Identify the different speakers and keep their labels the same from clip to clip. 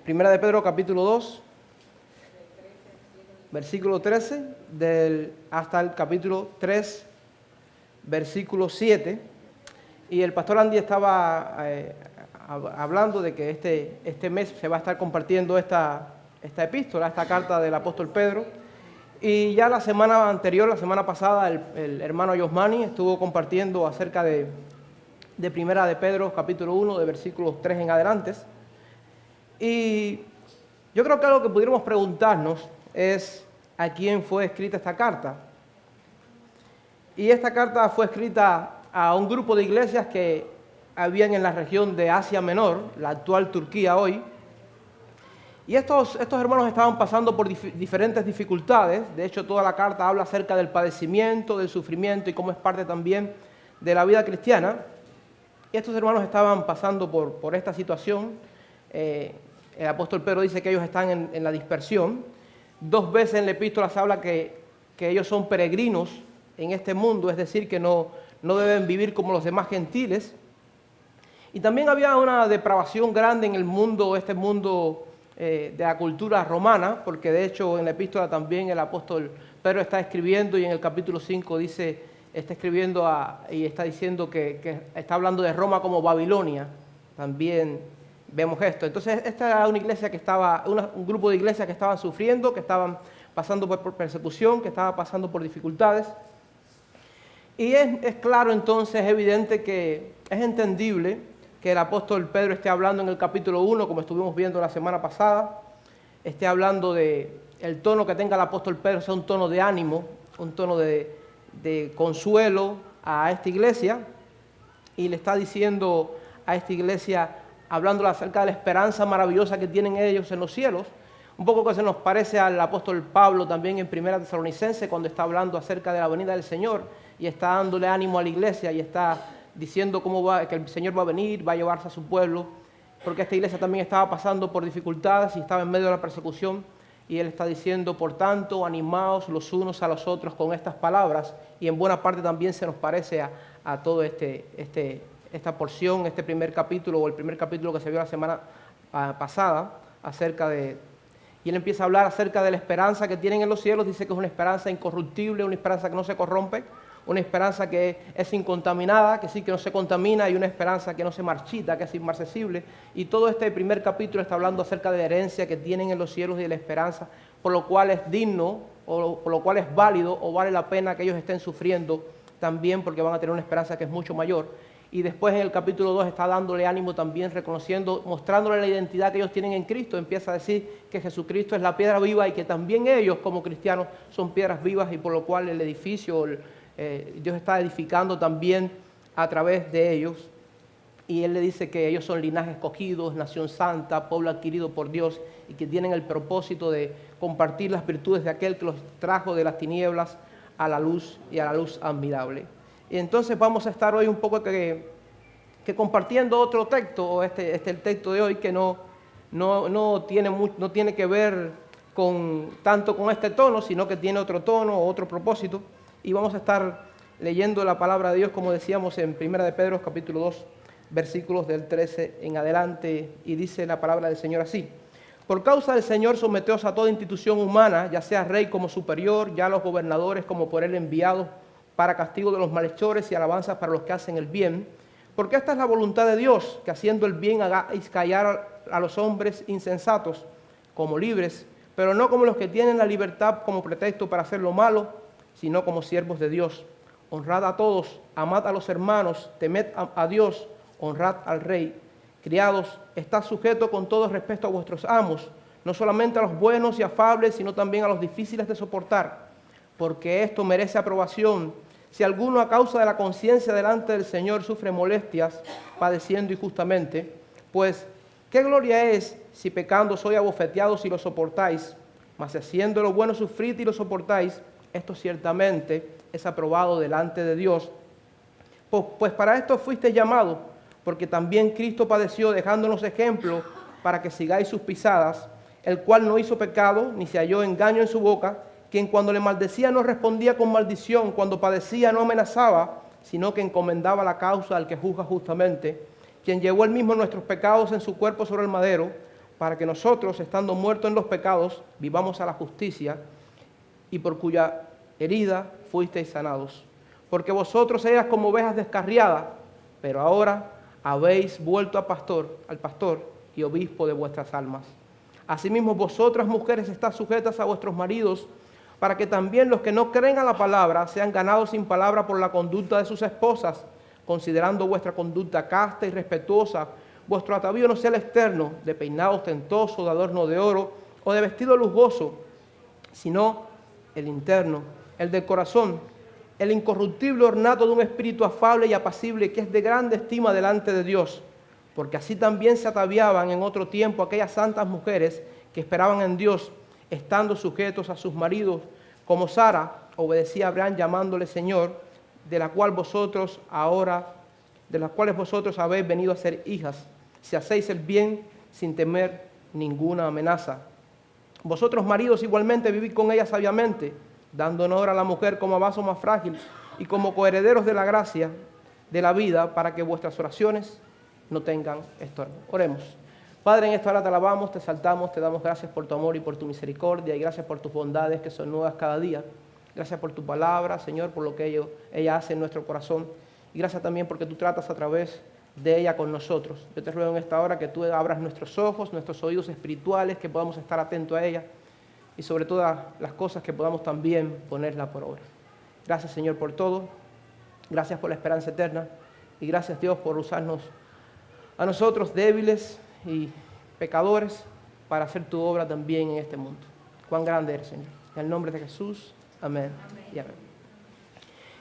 Speaker 1: Primera de Pedro capítulo 2, versículo 13, hasta el capítulo 3, versículo 7. Y el pastor Andy estaba hablando de que este mes se va a estar compartiendo esta epístola, esta carta del apóstol Pedro. Y ya la semana anterior, la semana pasada, el hermano Yosmani estuvo compartiendo acerca de Primera de Pedro capítulo 1, de versículos 3 en adelante. Y yo creo que algo que pudiéramos preguntarnos es a quién fue escrita esta carta. Y esta carta fue escrita a un grupo de iglesias que habían en la región de Asia Menor, la actual Turquía hoy. Y estos hermanos estaban pasando por diferentes dificultades. De hecho, toda la carta habla acerca del padecimiento, del sufrimiento y cómo es parte también de la vida cristiana. Y estos hermanos estaban pasando por esta situación. El apóstol Pedro dice que ellos están en la dispersión. 2 veces en la epístola se habla que ellos son peregrinos en este mundo, es decir, que no deben vivir como los demás gentiles. Y también había una depravación grande en el mundo, este mundo de la cultura romana, porque de hecho en la epístola también el apóstol Pedro está escribiendo, y en el capítulo 5 dice, está escribiendo y está diciendo que está hablando de Roma como Babilonia. También vemos esto. Entonces esta era una iglesia que estaba, un grupo de iglesias que estaban sufriendo, que estaban pasando por persecución, que estaban pasando por dificultades. Y es claro entonces, es evidente que es entendible que el apóstol Pedro esté hablando en el capítulo 1, como estuvimos viendo la semana pasada, esté hablando de el tono que tenga el apóstol Pedro, sea un tono de ánimo, un tono de consuelo a esta iglesia, y le está diciendo a esta iglesia, hablándole acerca de la esperanza maravillosa que tienen ellos en los cielos, un poco que se nos parece al apóstol Pablo también en Primera Tesalonicense, cuando está hablando acerca de la venida del Señor, y está dándole ánimo a la iglesia, y está diciendo que el Señor va a venir, va a llevarse a su pueblo, porque esta iglesia también estaba pasando por dificultades y estaba en medio de la persecución, y él está diciendo, por tanto, animaos los unos a los otros con estas palabras, y en buena parte también se nos parece a todo esta porción, este primer capítulo, o el primer capítulo que se vio la semana pasada, y él empieza a hablar acerca de la esperanza que tienen en los cielos. Dice que es una esperanza incorruptible, una esperanza que no se corrompe, una esperanza que es incontaminada, que sí que no se contamina, y una esperanza que no se marchita, que es inmarcesible. Y todo este primer capítulo está hablando acerca de la herencia que tienen en los cielos y de la esperanza, por lo cual es digno, o por lo cual es válido, o vale la pena que ellos estén sufriendo también, porque van a tener una esperanza que es mucho mayor. Y después en el capítulo 2 está dándole ánimo también, reconociendo, mostrándole la identidad que ellos tienen en Cristo. Empieza a decir que Jesucristo es la piedra viva y que también ellos como cristianos son piedras vivas, y por lo cual el edificio, Dios está edificando también a través de ellos. Y él le dice que ellos son linaje escogidos, nación santa, pueblo adquirido por Dios, y que tienen el propósito de compartir las virtudes de aquel que los trajo de las tinieblas a la luz, y a la luz admirable. Y entonces vamos a estar hoy un poco que compartiendo otro texto, o este es el texto de hoy, que no tiene que ver tanto con este tono, sino que tiene otro tono o otro propósito. Y vamos a estar leyendo la palabra de Dios, como decíamos, en Primera de Pedro, capítulo 2, versículos del 13 en adelante, y dice la palabra del Señor así: por causa del Señor, someteos a toda institución humana, ya sea rey como superior, ya los gobernadores como por él enviados, para castigo de los malhechores y alabanzas para los que hacen el bien, porque esta es la voluntad de Dios, que haciendo el bien hagáis callar a los hombres insensatos como libres, pero no como los que tienen la libertad como pretexto para hacer lo malo, sino como siervos de Dios. Honrad a todos, amad a los hermanos, temed a Dios, honrad al rey. Criados, estad sujetos con todo respeto a vuestros amos, no solamente a los buenos y afables, sino también a los difíciles de soportar, porque esto merece aprobación. Si alguno a causa de la conciencia delante del Señor sufre molestias, padeciendo injustamente, pues qué gloria es si pecando sois abofeteados y lo soportáis, mas si haciendo lo bueno sufrid y lo soportáis, esto ciertamente es aprobado delante de Dios. Pues para esto fuisteis llamados, porque también Cristo padeció dejándonos ejemplo para que sigáis sus pisadas, el cual no hizo pecado, ni se halló engaño en su boca, quien cuando le maldecía no respondía con maldición, cuando padecía no amenazaba, sino que encomendaba la causa al que juzga justamente, quien llevó él mismo nuestros pecados en su cuerpo sobre el madero, para que nosotros, estando muertos en los pecados, vivamos a la justicia, y por cuya herida fuisteis sanados. Porque vosotros eras como ovejas descarriadas, pero ahora habéis vuelto al pastor y obispo de vuestras almas. Asimismo, vosotras mujeres, estad sujetas a vuestros maridos, para que también los que no creen a la palabra sean ganados sin palabra por la conducta de sus esposas, considerando vuestra conducta casta y respetuosa. Vuestro atavío no sea el externo, de peinado ostentoso, de adorno de oro o de vestido lujoso, sino el interno, el del corazón, el incorruptible ornato de un espíritu afable y apacible, que es de grande estima delante de Dios. Porque así también se ataviaban en otro tiempo aquellas santas mujeres que esperaban en Dios, estando sujetos a sus maridos, como Sara obedecía a Abraham llamándole Señor, de las cuales vosotros habéis venido a ser hijas, si hacéis el bien sin temer ninguna amenaza. Vosotros, maridos, igualmente vivid con ella sabiamente, dando honor a la mujer como a vaso más frágil y como coherederos de la gracia de la vida, para que vuestras oraciones no tengan estorbo. Oremos. Padre, en esta hora te alabamos, te exaltamos, te damos gracias por tu amor y por tu misericordia, y gracias por tus bondades que son nuevas cada día. Gracias por tu palabra, Señor, por lo que ella hace en nuestro corazón, y gracias también porque tú tratas a través de ella con nosotros. Yo te ruego en esta hora que tú abras nuestros ojos, nuestros oídos espirituales, que podamos estar atentos a ella, y sobre todas las cosas que podamos también ponerla por obra. Gracias, Señor, por todo. Gracias por la esperanza eterna, y gracias, Dios, por usarnos a nosotros débiles y pecadores para hacer tu obra también en este mundo. Cuán grande eres, Señor. En el nombre de Jesús, amén. Y amén.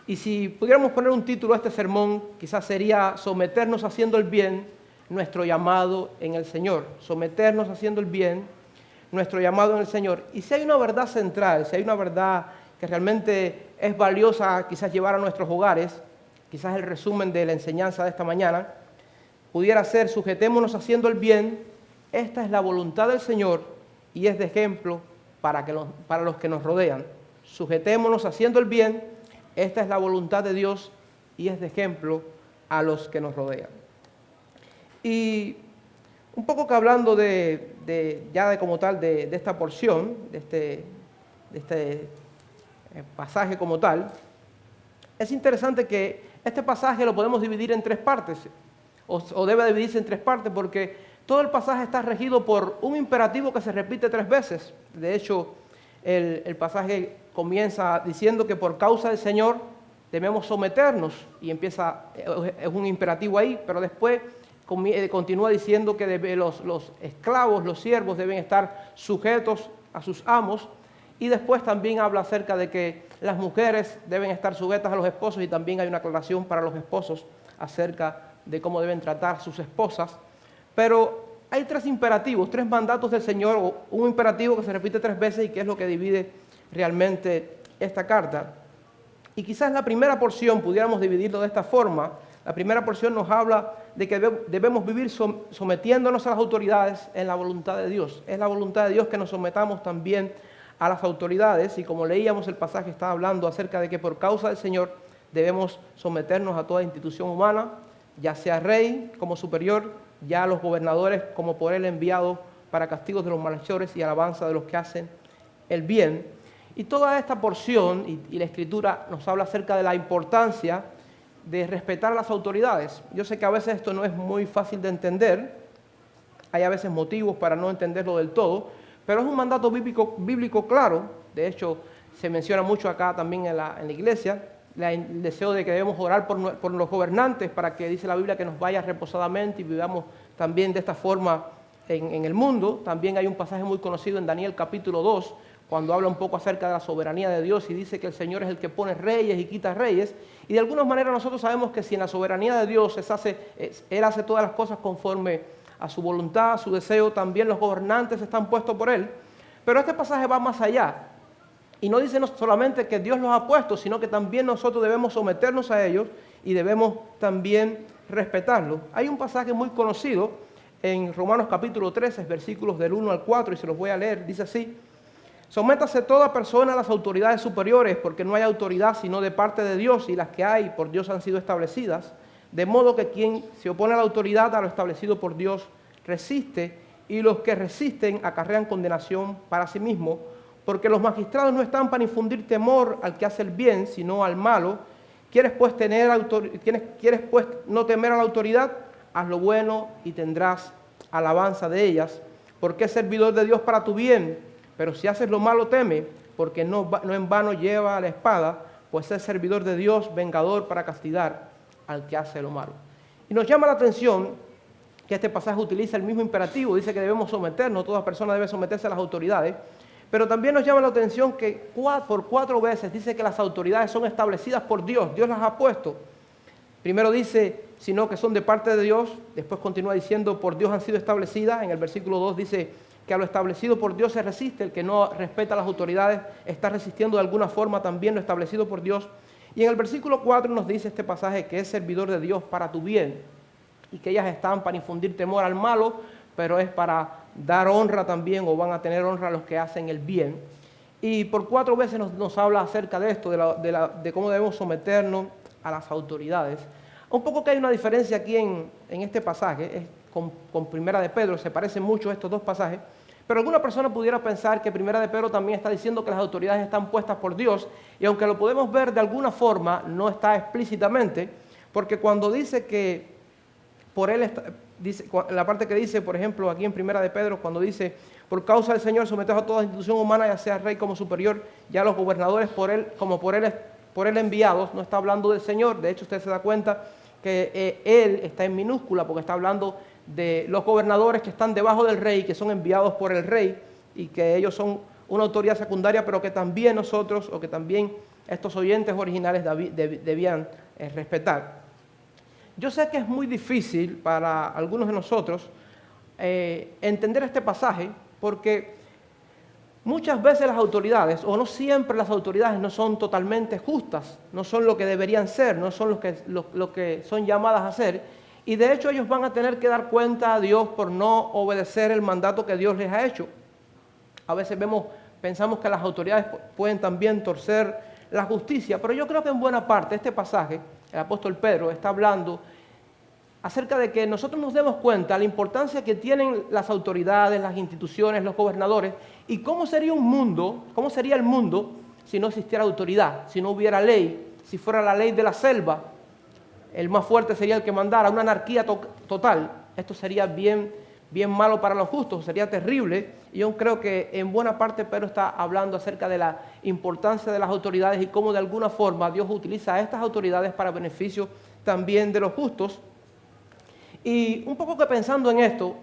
Speaker 1: Y si pudiéramos poner un título a este sermón, quizás sería someternos haciendo el bien, nuestro llamado en el Señor. Someternos haciendo el bien, nuestro llamado en el Señor. Y si hay una verdad central, si hay una verdad que realmente es valiosa quizás llevar a nuestros hogares, quizás el resumen de la enseñanza de esta mañana pudiera ser: sujetémonos haciendo el bien, esta es la voluntad del Señor y es de ejemplo para los que nos rodean. Sujetémonos haciendo el bien, esta es la voluntad de Dios y es de ejemplo a los que nos rodean. Y un poco que hablando de esta porción, de este pasaje como tal, es interesante que este pasaje lo podemos dividir en tres partes, o debe dividirse en tres partes, porque todo el pasaje está regido por un imperativo que se repite 3 veces. De hecho, el pasaje comienza diciendo que por causa del Señor debemos someternos, y es un imperativo ahí, pero después continúa diciendo que los esclavos, los siervos, deben estar sujetos a sus amos, y después también habla acerca de que las mujeres deben estar sujetas a los esposos, y también hay una aclaración para los esposos acerca de cómo deben tratar sus esposas. Pero hay 3 imperativos, 3 mandatos del Señor, o un imperativo que se repite 3 veces y que es lo que divide realmente esta carta. Y quizás la primera porción pudiéramos dividirlo de esta forma. La primera porción nos habla de que debemos vivir sometiéndonos a las autoridades en la voluntad de Dios. Es la voluntad de Dios que nos sometamos también a las autoridades, y como leíamos, el pasaje está hablando acerca de que por causa del Señor debemos someternos a toda institución humana, ya sea rey como superior, ya a los gobernadores como por él enviados para castigos de los malhechores y alabanza de los que hacen el bien. Y toda esta porción y la Escritura nos habla acerca de la importancia de respetar a las autoridades. Yo sé que a veces esto no es muy fácil de entender, hay a veces motivos para no entenderlo del todo, pero es un mandato bíblico claro. De hecho, se menciona mucho acá también en la iglesia, el deseo de que debemos orar por los gobernantes, para que, dice la Biblia, que nos vaya reposadamente y vivamos también de esta forma en el mundo. También hay un pasaje muy conocido en Daniel capítulo 2, cuando habla un poco acerca de la soberanía de Dios, y dice que el Señor es el que pone reyes y quita reyes. Y de alguna manera nosotros sabemos que si en la soberanía de Dios Él hace todas las cosas conforme a su voluntad, a su deseo, también los gobernantes están puestos por Él. Pero este pasaje va más allá. Y no dice solamente que Dios los ha puesto, sino que también nosotros debemos someternos a ellos y debemos también respetarlos. Hay un pasaje muy conocido en Romanos capítulo 13, versículos del 1 al 4, y se los voy a leer. Dice así: sométase toda persona a las autoridades superiores, porque no hay autoridad sino de parte de Dios, y las que hay por Dios han sido establecidas, de modo que quien se opone a la autoridad, a lo establecido por Dios, resiste, y los que resisten acarrean condenación para sí mismos, porque los magistrados no están para infundir temor al que hace el bien, sino al malo. ¿Quieres pues no temer a la autoridad? Haz lo bueno y tendrás alabanza de ellas, porque es servidor de Dios para tu bien. Pero si haces lo malo, teme, porque no en vano lleva la espada, pues es servidor de Dios, vengador para castigar al que hace lo malo. Y nos llama la atención que este pasaje utiliza el mismo imperativo, dice que debemos someternos, toda persona debe someterse a las autoridades, pero también nos llama la atención que por 4 veces dice que las autoridades son establecidas por Dios, Dios las ha puesto. Primero dice, sino que son de parte de Dios, después continúa diciendo, por Dios han sido establecidas, en el versículo 2 dice que a lo establecido por Dios se resiste, el que no respeta a las autoridades está resistiendo de alguna forma también lo establecido por Dios. Y en el versículo 4 nos dice este pasaje que es servidor de Dios para tu bien, y que ellas están para infundir temor al malo, pero es para dar honra también, o van a tener honra a los que hacen el bien. Y por 4 veces nos habla acerca de esto, de cómo debemos someternos a las autoridades. Un poco que hay una diferencia aquí en este pasaje, con Primera de Pedro, se parecen mucho estos 2 pasajes, pero alguna persona pudiera pensar que Primera de Pedro también está diciendo que las autoridades están puestas por Dios, y aunque lo podemos ver de alguna forma, no está explícitamente, porque cuando dice que por él, dice, la parte que dice, por ejemplo, aquí en Primera de Pedro, cuando dice, por causa del Señor someteos a toda institución humana, ya sea rey como superior, ya los gobernadores por él enviados, no está hablando del Señor. De hecho, usted se da cuenta que él está en minúscula, porque está hablando de los gobernadores que están debajo del rey, que son enviados por el rey, y que ellos son una autoridad secundaria, pero que también nosotros, o que también estos oyentes originales debían respetar. Yo sé que es muy difícil para algunos de nosotros entender este pasaje, porque muchas veces las autoridades, o no siempre las autoridades, no son totalmente justas, no son lo que deberían ser, no son lo que son llamadas a ser, y de hecho ellos van a tener que dar cuenta a Dios por no obedecer el mandato que Dios les ha hecho. A veces pensamos que las autoridades pueden también torcer la justicia, pero yo creo que en buena parte este pasaje, el apóstol Pedro está hablando acerca de que nosotros nos demos cuenta de la importancia que tienen las autoridades, las instituciones, los gobernadores, y cómo sería el mundo si no existiera autoridad, si no hubiera ley, si fuera la ley de la selva, el más fuerte sería el que mandara, una anarquía total. Esto sería bien malo para los justos, sería terrible, y yo creo que en buena parte Pedro está hablando acerca de la importancia de las autoridades y cómo de alguna forma Dios utiliza a estas autoridades para beneficio también de los justos. Y un poco que pensando en esto,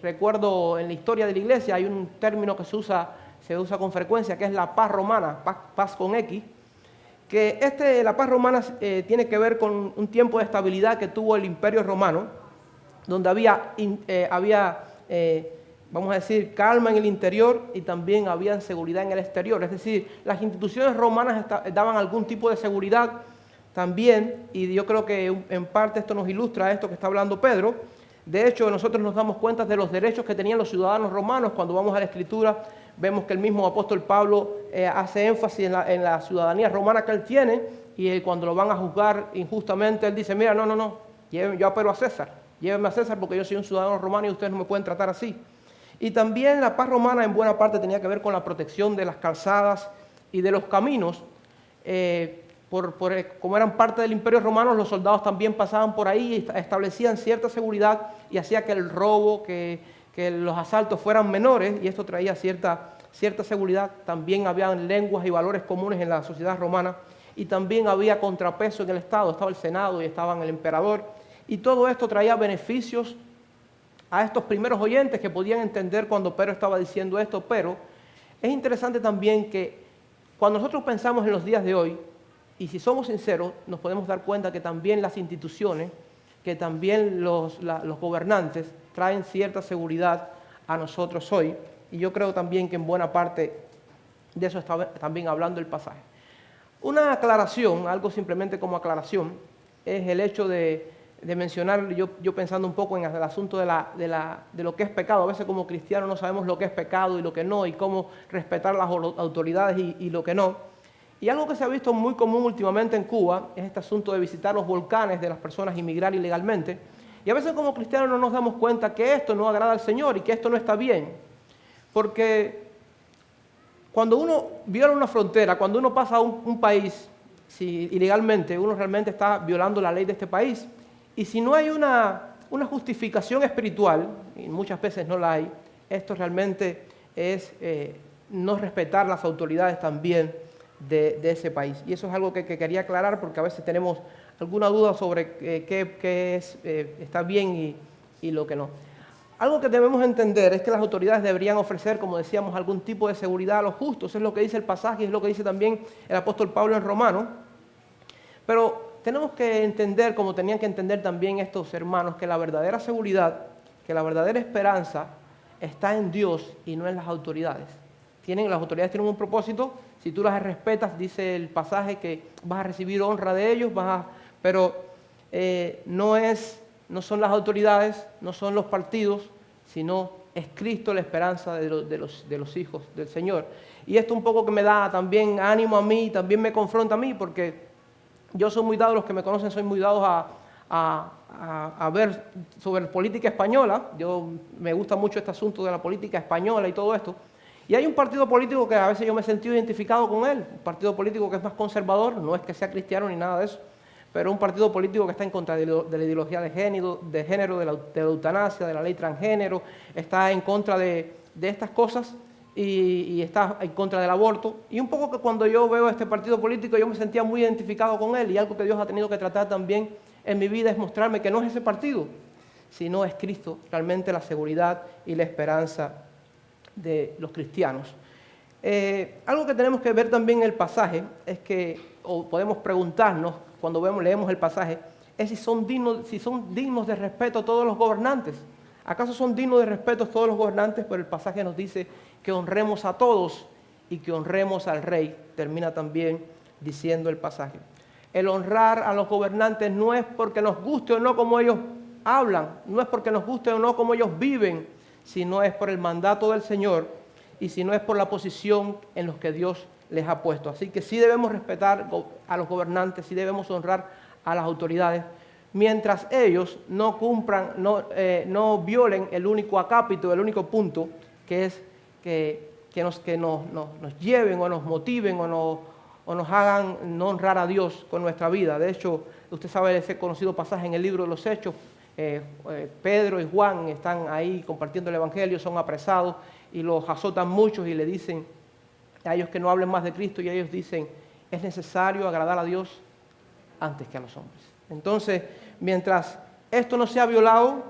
Speaker 1: recuerdo en la historia de la iglesia hay un término que se usa con frecuencia, que es la paz romana, paz con X, que la paz romana tiene que ver con un tiempo de estabilidad que tuvo el Imperio Romano, donde había vamos a decir, calma en el interior y también había seguridad en el exterior. Es decir, las instituciones romanas daban algún tipo de seguridad también, y yo creo que en parte esto nos ilustra esto que está hablando Pedro. De hecho, nosotros nos damos cuenta de los derechos que tenían los ciudadanos romanos. Cuando vamos a la Escritura, vemos que el mismo apóstol Pablo hace énfasis en la ciudadanía romana que él tiene, y cuando lo van a juzgar injustamente, él dice, mira, no, yo apelo a César, llévenme a César porque yo soy un ciudadano romano y ustedes no me pueden tratar así. Y también la paz romana en buena parte tenía que ver con la protección de las calzadas y de los caminos. Como eran parte del Imperio Romano, los soldados también pasaban por ahí y establecían cierta seguridad y hacía que el robo, que los asaltos fueran menores, y esto traía cierta seguridad. También había lenguas y valores comunes en la sociedad romana, y también había contrapeso en el Estado, estaba el Senado y estaba el emperador, y todo esto traía beneficios a estos primeros oyentes que podían entender cuando Pedro estaba diciendo esto. Pero es interesante también que cuando nosotros pensamos en los días de hoy, y si somos sinceros, nos podemos dar cuenta que también las instituciones, que también los gobernantes traen cierta seguridad a nosotros hoy, y yo creo también que en buena parte de eso está también hablando el pasaje. Una aclaración, algo simplemente como aclaración, es el hecho de mencionar, yo pensando un poco en el asunto de lo que es pecado. A veces como cristianos no sabemos lo que es pecado y lo que no, y cómo respetar las autoridades y lo que no. Y algo que se ha visto muy común últimamente en Cuba es este asunto de visitar los volcanes de las personas y migrar ilegalmente. Y a veces como cristianos no nos damos cuenta que esto no agrada al Señor y que esto no está bien. Porque cuando uno viola una frontera, cuando uno pasa a un país, si ilegalmente, uno realmente está violando la ley de este país. Y si no hay una justificación espiritual, y muchas veces no la hay, esto realmente es no respetar las autoridades también de ese país. Y eso es algo que quería aclarar porque a veces tenemos alguna duda sobre qué está bien y lo que no. Algo que debemos entender es que las autoridades deberían ofrecer, como decíamos, algún tipo de seguridad a los justos. Es lo que dice el pasaje, es lo que dice también el apóstol Pablo en Romanos. Pero tenemos que entender, como tenían que entender también estos hermanos, que la verdadera seguridad, que la verdadera esperanza está en Dios y no en las autoridades. Las autoridades tienen un propósito, si tú las respetas, dice el pasaje que vas a recibir honra de ellos, pero no son las autoridades, no son los partidos, sino es Cristo la esperanza de los hijos del Señor. Y esto un poco que me da también ánimo a mí, también me confronta a mí, porque yo soy muy dado, los que me conocen, soy muy dados a ver sobre política española. Me gusta mucho este asunto de la política española y todo esto. Y hay un partido político que a veces yo me he sentido identificado con él, un partido político que es más conservador, no es que sea cristiano ni nada de eso, pero un partido político que está en contra de la ideología de género, de la eutanasia, de la ley transgénero, está en contra de estas cosas y está en contra del aborto. Y un poco que cuando yo veo este partido político yo me sentía muy identificado con él, y algo que Dios ha tenido que tratar también en mi vida es mostrarme que no es ese partido, sino es Cristo, realmente la seguridad y la esperanza de los cristianos. Algo que tenemos que ver también en el pasaje es que, o podemos preguntarnos cuando leemos el pasaje, es si son dignos de respeto todos los gobernantes. ¿Acaso son dignos de respeto todos los gobernantes? Pero el pasaje nos dice que honremos a todos y que honremos al rey. Termina también diciendo el pasaje. El honrar a los gobernantes no es porque nos guste o no como ellos hablan, no es porque nos guste o no como ellos viven, sino es por el mandato del Señor y si no es por la posición en la que Dios les ha puesto. Así que sí debemos respetar a los gobernantes, sí debemos honrar a las autoridades, mientras ellos no cumplan, no violen el único acápito, el único punto, que es que nos lleven o nos motiven o nos hagan no honrar a Dios con nuestra vida. De hecho, usted sabe ese conocido pasaje en el libro de los Hechos. Pedro y Juan están ahí compartiendo el Evangelio, son apresados y los azotan muchos y le dicen a ellos que no hablen más de Cristo, y ellos dicen, es necesario agradar a Dios antes que a los hombres. Entonces, mientras esto no sea violado,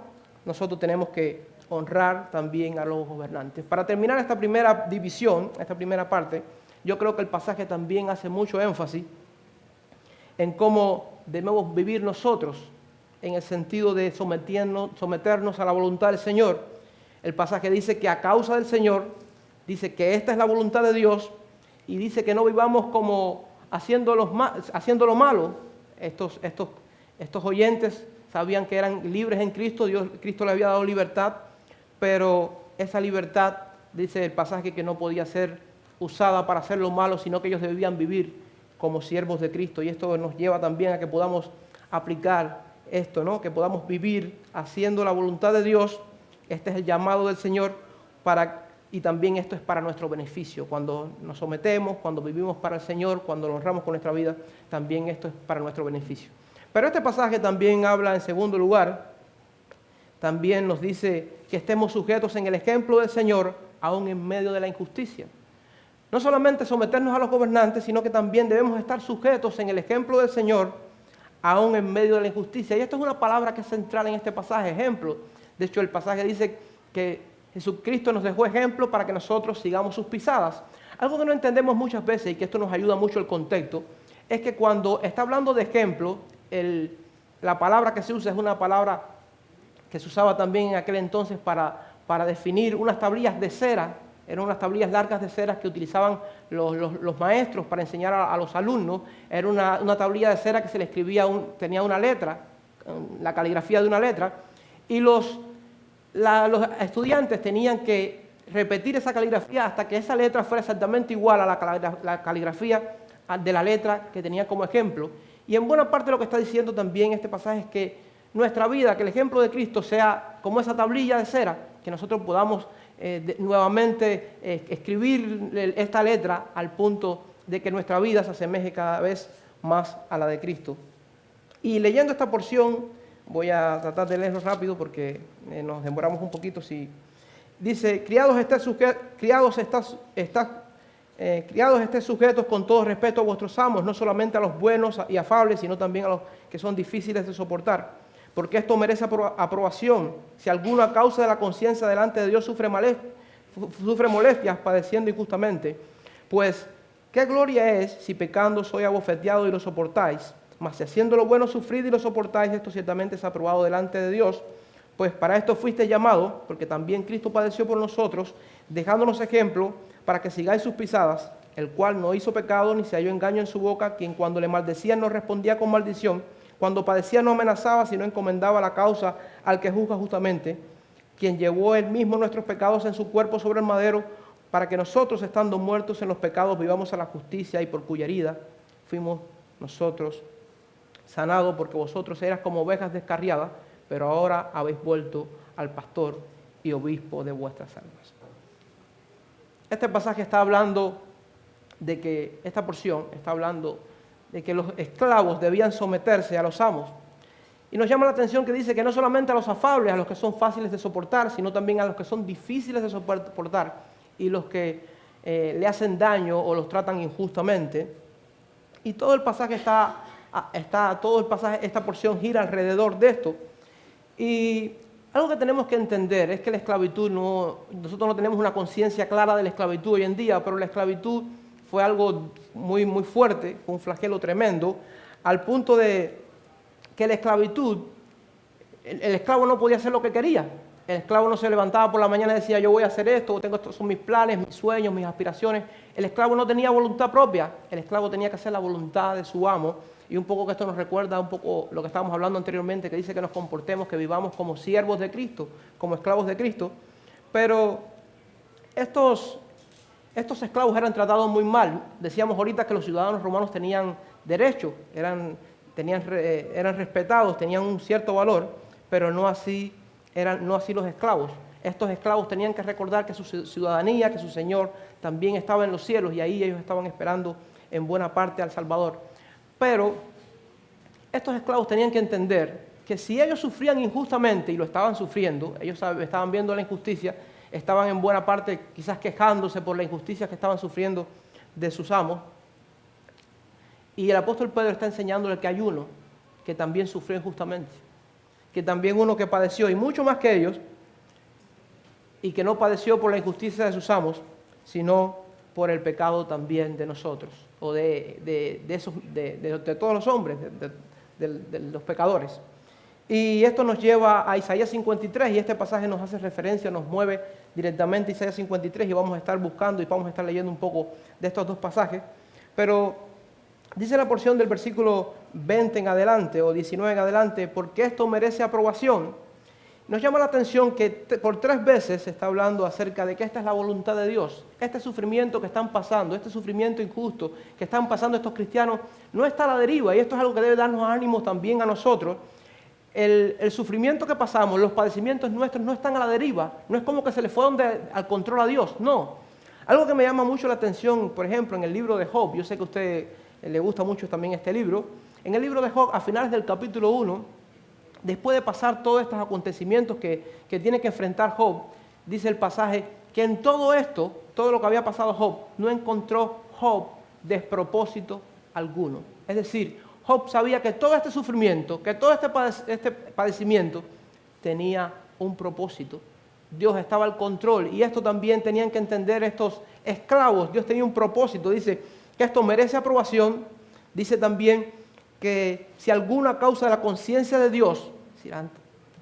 Speaker 1: nosotros tenemos que honrar también a los gobernantes. Para terminar esta primera división, esta primera parte, yo creo que el pasaje también hace mucho énfasis en cómo debemos vivir nosotros, en el sentido de someternos a la voluntad del Señor. El pasaje dice que a causa del Señor, dice que esta es la voluntad de Dios, y dice que no vivamos como haciendo lo malo. Estos oyentes sabían que eran libres en Cristo, Cristo les había dado libertad, pero esa libertad, dice el pasaje, que no podía ser usada para hacer lo malo, sino que ellos debían vivir como siervos de Cristo. Y esto nos lleva también a que podamos aplicar esto, ¿no? Que podamos vivir haciendo la voluntad de Dios. Este es el llamado del Señor y también esto es para nuestro beneficio. Cuando nos sometemos, cuando vivimos para el Señor, cuando lo honramos con nuestra vida, también esto es para nuestro beneficio. Pero este pasaje también habla, en segundo lugar, también nos dice que estemos sujetos en el ejemplo del Señor, aún en medio de la injusticia. No solamente someternos a los gobernantes, sino que también debemos estar sujetos en el ejemplo del Señor, aún en medio de la injusticia. Y esto es una palabra que es central en este pasaje, ejemplo. De hecho, el pasaje dice que Jesucristo nos dejó ejemplo para que nosotros sigamos sus pisadas. Algo que no entendemos muchas veces, y que esto nos ayuda mucho el contexto, es que cuando está hablando de ejemplo, la palabra que se usa es una palabra que se usaba también en aquel entonces para definir unas tablillas de cera. Eran unas tablillas largas de cera que utilizaban los maestros para enseñar a los alumnos. Era una tablilla de cera que se le escribía, tenía una letra, la caligrafía de una letra, y los estudiantes tenían que repetir esa caligrafía hasta que esa letra fuera exactamente igual a la caligrafía de la letra que tenía como ejemplo. Y en buena parte lo que está diciendo también este pasaje es que nuestra vida, que el ejemplo de Cristo sea como esa tablilla de cera, que nosotros podamos nuevamente escribir esta letra al punto de que nuestra vida se asemeje cada vez más a la de Cristo. Y leyendo esta porción, voy a tratar de leerlo rápido porque nos demoramos un poquito. Dice, criados estéis sujetos con todo respeto a vuestros amos, no solamente a los buenos y afables, sino también a los que son difíciles de soportar, porque esto merece aprobación. Si alguno a causa de la conciencia delante de Dios sufre molestias, padeciendo injustamente, pues qué gloria es si pecando soy abofeteado y lo soportáis. Mas si haciendo lo bueno sufrid y lo soportáis, esto ciertamente es aprobado delante de Dios. Pues para esto fuisteis llamados, porque también Cristo padeció por nosotros, dejándonos ejemplo para que sigáis sus pisadas, el cual no hizo pecado ni se halló engaño en su boca, quien cuando le maldecían no respondía con maldición, cuando padecía no amenazaba, sino encomendaba la causa al que juzga justamente, quien llevó él mismo nuestros pecados en su cuerpo sobre el madero, para que nosotros, estando muertos en los pecados, vivamos a la justicia, y por cuya herida fuimos nosotros sanados, porque vosotros eras como ovejas descarriadas, pero ahora habéis vuelto al pastor y obispo de vuestras almas. Este pasaje está hablando de que, esta porción está hablando de que los esclavos debían someterse a los amos. Y nos llama la atención que dice que no solamente a los afables, a los que son fáciles de soportar, sino también a los que son difíciles de soportar y los que le hacen daño o los tratan injustamente. Y todo el pasaje esta porción gira alrededor de esto. Y algo que tenemos que entender es que la esclavitud nosotros no tenemos una conciencia clara de la esclavitud hoy en día, pero la esclavitud fue algo muy, muy fuerte, fue un flagelo tremendo, al punto de que la esclavitud, el esclavo no podía hacer lo que quería. El esclavo no se levantaba por la mañana y decía, yo voy a hacer esto, estos son mis planes, mis sueños, mis aspiraciones. El esclavo no tenía voluntad propia, el esclavo tenía que hacer la voluntad de su amo. Y un poco que esto nos recuerda un poco lo que estábamos hablando anteriormente, que dice que nos comportemos, que vivamos como siervos de Cristo, como esclavos de Cristo. Pero estos esclavos eran tratados muy mal. Decíamos ahorita que los ciudadanos romanos tenían derechos, eran respetados, tenían un cierto valor, pero no así los esclavos. Estos esclavos tenían que recordar que su ciudadanía, que su Señor también estaba en los cielos, y ahí ellos estaban esperando en buena parte al Salvador. Pero estos esclavos tenían que entender que si ellos sufrían injustamente, y lo estaban sufriendo, ellos estaban viendo la injusticia, estaban en buena parte quizás quejándose por la injusticia que estaban sufriendo de sus amos. Y el apóstol Pedro está enseñándole que hay uno que también sufrió injustamente, que también uno que padeció, y mucho más que ellos, y que no padeció por la injusticia de sus amos, sino por el pecado también de nosotros, o de todos los hombres, de los pecadores. Y esto nos lleva a Isaías 53, y este pasaje nos hace referencia, nos mueve directamente a Isaías 53, y vamos a estar buscando y vamos a estar leyendo un poco de estos dos pasajes. Pero dice la porción del versículo 20 en adelante, o 19 en adelante, porque esto merece aprobación. Nos llama la atención que por 3 veces se está hablando acerca de que esta es la voluntad de Dios. Este sufrimiento que están pasando, este sufrimiento injusto que están pasando estos cristianos, no está a la deriva, y esto es algo que debe darnos ánimo también a nosotros. El sufrimiento que pasamos, los padecimientos nuestros no están a la deriva, no es como que se le fueron al control a Dios, no. Algo que me llama mucho la atención, por ejemplo, en el libro de Job, yo sé que a usted le gusta mucho también este libro, en el libro de Job, a finales del capítulo 1, después de pasar todos estos acontecimientos que tiene que enfrentar Job, dice el pasaje que en todo esto, todo lo que había pasado Job, no encontró Job despropósito alguno. Es decir, Job sabía que todo este sufrimiento, que todo este padecimiento tenía un propósito. Dios estaba al control, y esto también tenían que entender estos esclavos. Dios tenía un propósito. Dice que esto merece aprobación. Dice también que si alguna causa de la conciencia de Dios,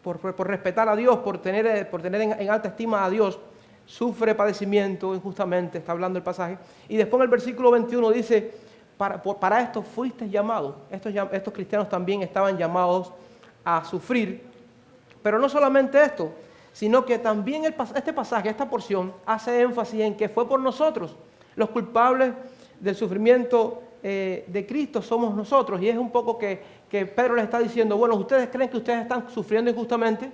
Speaker 1: por respetar a Dios, por tener en alta estima a Dios, sufre padecimiento injustamente, está hablando el pasaje. Y después en el versículo 21 dice, para esto fuiste llamados. Estos cristianos también estaban llamados a sufrir. Pero no solamente esto, sino que también este pasaje, esta porción, hace énfasis en que fue por nosotros, los culpables del sufrimiento de Cristo somos nosotros. Y es un poco que Pedro les está diciendo, bueno, ¿ustedes creen que ustedes están sufriendo injustamente?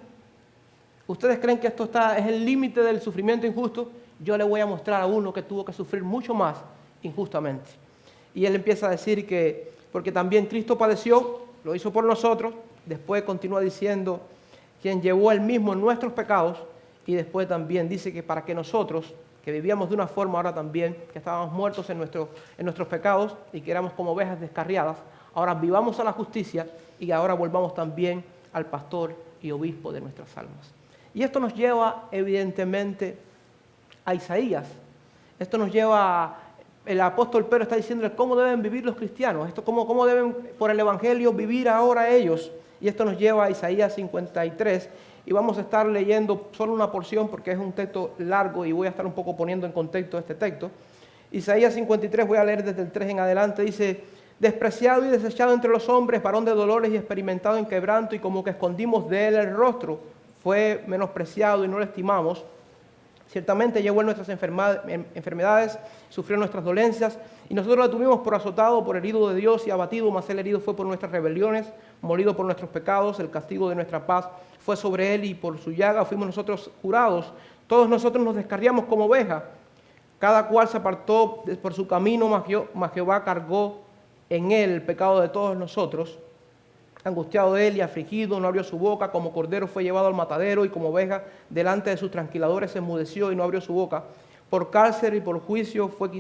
Speaker 1: ¿Ustedes creen que esto es el límite del sufrimiento injusto? Yo le voy a mostrar a uno que tuvo que sufrir mucho más injustamente. Y él empieza a decir que, porque también Cristo padeció, lo hizo por nosotros, después continúa diciendo, quien llevó él mismo nuestros pecados, y después también dice que para que nosotros, que vivíamos de una forma ahora también, que estábamos muertos en nuestros pecados y que éramos como ovejas descarriadas, ahora vivamos a la justicia y ahora volvamos también al pastor y obispo de nuestras almas. Y esto nos lleva evidentemente a Isaías. Esto nos lleva, el apóstol Pedro está diciéndole cómo deben vivir los cristianos, esto cómo deben por el evangelio vivir ahora ellos. Y esto nos lleva a Isaías 53 y vamos a estar leyendo solo una porción porque es un texto largo y voy a estar un poco poniendo en contexto este texto. Isaías 53, voy a leer desde el 3 en adelante, dice: despreciado y desechado entre los hombres, varón de dolores y experimentado en quebranto, y como que escondimos de él el rostro, fue menospreciado y no lo estimamos. Ciertamente llevó nuestras enfermedades, sufrió nuestras dolencias, y nosotros lo tuvimos por azotado, por herido de Dios y abatido, mas él herido fue por nuestras rebeliones, molido por nuestros pecados, el castigo de nuestra paz fue sobre él, y por su llaga fuimos nosotros curados. Todos nosotros nos descarriamos como ovejas, cada cual se apartó por su camino, mas Jehová cargó en él el pecado de todos nosotros. Angustiado él y afligido, no abrió su boca, como cordero fue llevado al matadero, y como oveja delante de sus tranquiladores se enmudeció y no abrió su boca. Por cárcel y por su juicio fue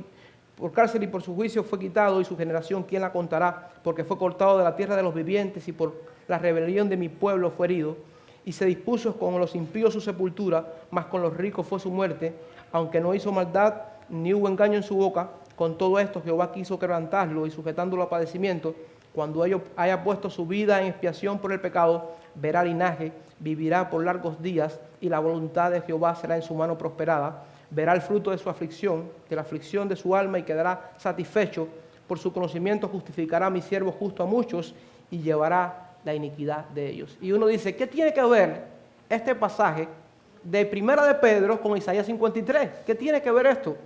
Speaker 1: quitado, y su generación ¿quién la contará? Porque fue cortado de la tierra de los vivientes, y por la rebelión de mi pueblo fue herido. Y se dispuso con los impíos su sepultura, mas con los ricos fue su muerte, aunque no hizo maldad, ni hubo engaño en su boca. Con todo esto Jehová quiso quebrantarlo, y sujetándolo a padecimiento. Cuando haya puesto su vida en expiación por el pecado, verá linaje, vivirá por largos días, y la voluntad de Jehová será en su mano prosperada. Verá el fruto de su aflicción, de la aflicción de su alma, y quedará satisfecho. Por su conocimiento justificará a mi siervo justo a muchos, y llevará la iniquidad de ellos. Y uno dice, ¿qué tiene que ver este pasaje de Primera de Pedro con Isaías 53? ¿Qué tiene que ver esto?